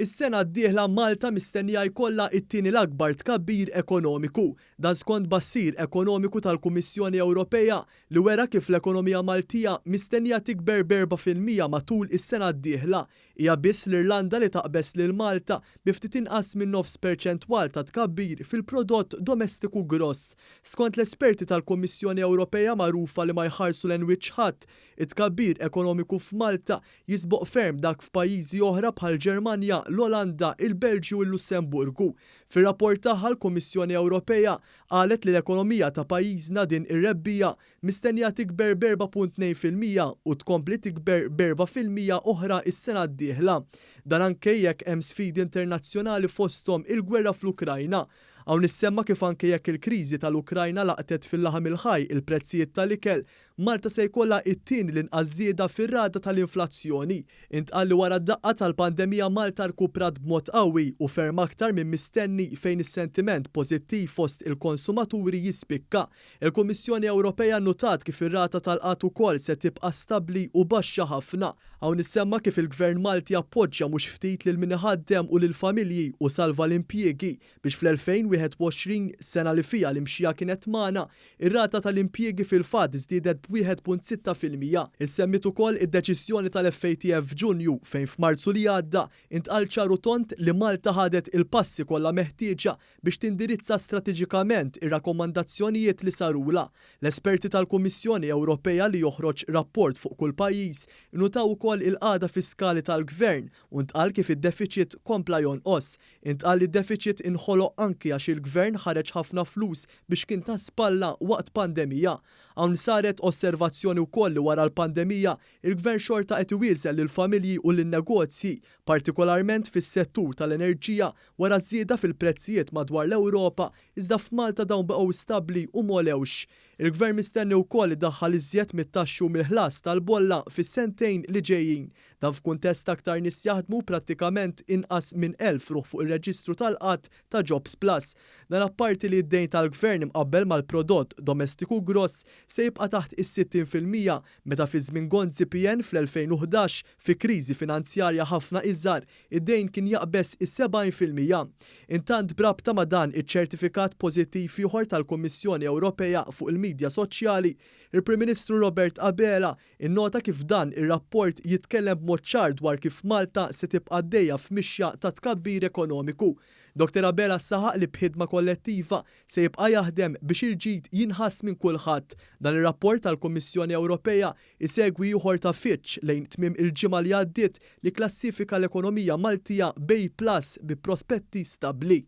Is-sena d-dieħla Malta mistennija jkollha t-tieni l-akbar tkabbir ekonomiku. Dan skont bassir ekonomiku tal-Kummissjoni Ewropea li wera kif l-ekonomija Maltija mistennija tikber b'4% matul is-sena d-dieħla. Hija biss l-Irlanda li taqbes lil Malta bi ftit inqas minn 0.9% ta' tkabbir fil-prodott domestiku gross. Skont l-esperti tal-Kummissjoni Ewropea magħrufa li ma jħarsu l-enwiċ ħadd, it-tkabbir ekonomiku f'Malta jisboq ferm dak f'pajjiżi oħra bħal Ġermanja, l-Olanda, il-Belġju u l-Lussemburgu. Fir-rapport tagħha l-Kummissjoni Ewropea qalet li l-ekonomija ta' pajjiżna din ir-rebbija mistennija tikber b'4.2% u tkompli tikber b'4% oħra is-sena d-dieħla. Dan anke jekk hemm sfidi internazzjonali fosthom il-gwerra fl-Ukrajna. Hawn nissemma kif anke jekk il-kriżi tal-Ukrajna laqtet fil-laħam il-ħaj il-prezzijiet tal-ikel, Malta se jkollha t-tieni l-inqas żieda fir-rata tal-inflazzjoni. Intqal li wara d-daqqa tal-pandemija Malta rkuprat b'mod qawwi u ferm aktar minn mistenni fejn is-sentiment pożittiv fost il-konsumaturi jispikka. Il-Kummissjoni Ewropea notat kif ir-rata tal-qatt ukoll se tibqa' stabbli u baxxa ħafna. Hawn nissemma kif il-Gvern Malti appoġġja mhux ftit lil min iħaddem u lil familji u salva l-impjiegi biex fl-2021 sena li fiha l-imxija kienet magħna, ir-rata tal-impjiegi fil-fatt żdiedet b'1.6%. Issemmit ukoll id-deċiżjoni tal-FATF f'Ġunju fejn f'Marzu li għadda intqal ċaru tont li Malta ħadet il-passi kollha meħtieġa biex tindirizza strateġikament ir-rakkomandazzjonijiet li sarula. L-esperti tal-Kummissjoni Ewropea li joħroġ rapport fuq kull pajjiż inutaw ukoll il-qagħda fiskali tal-Gvern u ntqal kif id-deficit kompla jonqos. Intqal li d-deficit inħoloq anki għax il-Gvern ħareġ ħafna flus biex kien ta' spalla waqt pandemija. Hawn saret osservazzjoni wkoll li wara l-pandemija il-Gvern xorta qed iwieżel lill-familji u lin-negozji, partikolarment fis-settur tal-enerġija wara żieda fil-prezzijiet madwar l-Ewropa, iżda f'Malta dawn baqgħu stabbli u molewx. Il-Gvern mistenni wkoll idaħħal iżjed mit-taxxi u mill-ħlas tal-bolla fis-sentejn li ġejjin. Dan f'kuntest aktar nies jaħdmu prattikament inqas minn 1000 ruħ fuq ir-reġistru tal-qatt ta' Jobs Plus. Dan apparti li d-dejn tal-Gvern imqabbel mal-prodott domestiku gross se jibqa' taħt is-60% meta fi żmien Gonzi PN fl-2011 fi kriżi finanzjarja ħafna iżgħar id-dejn kien jaqbes is-70%. Intant brabta ma' dan iċ-ċertifikat pożittiv ieħor tal-Kummissjoni Ewropea fuq il-medja soċjali, il-Prim Ministru Robert Abela innota kif dan ir-rapport jitkellem b'mod ċar dwar kif Malta se tibqa' għaddejja f'mixja ta' tkabbir ekonomiku. Dr. Abela saħaq li b'ħidma kollettiva se jibqa' jaħdem biex il-ġid jinħass minn kulħadd. Dan ir-rapport tal-Kummissjoni Ewropea isegwi ieħor ta' Fitch lejn tmiem il-ġimgħa li għaddiet li klassifika l-ekonomija Maltija B+ bi prospetti stabbli.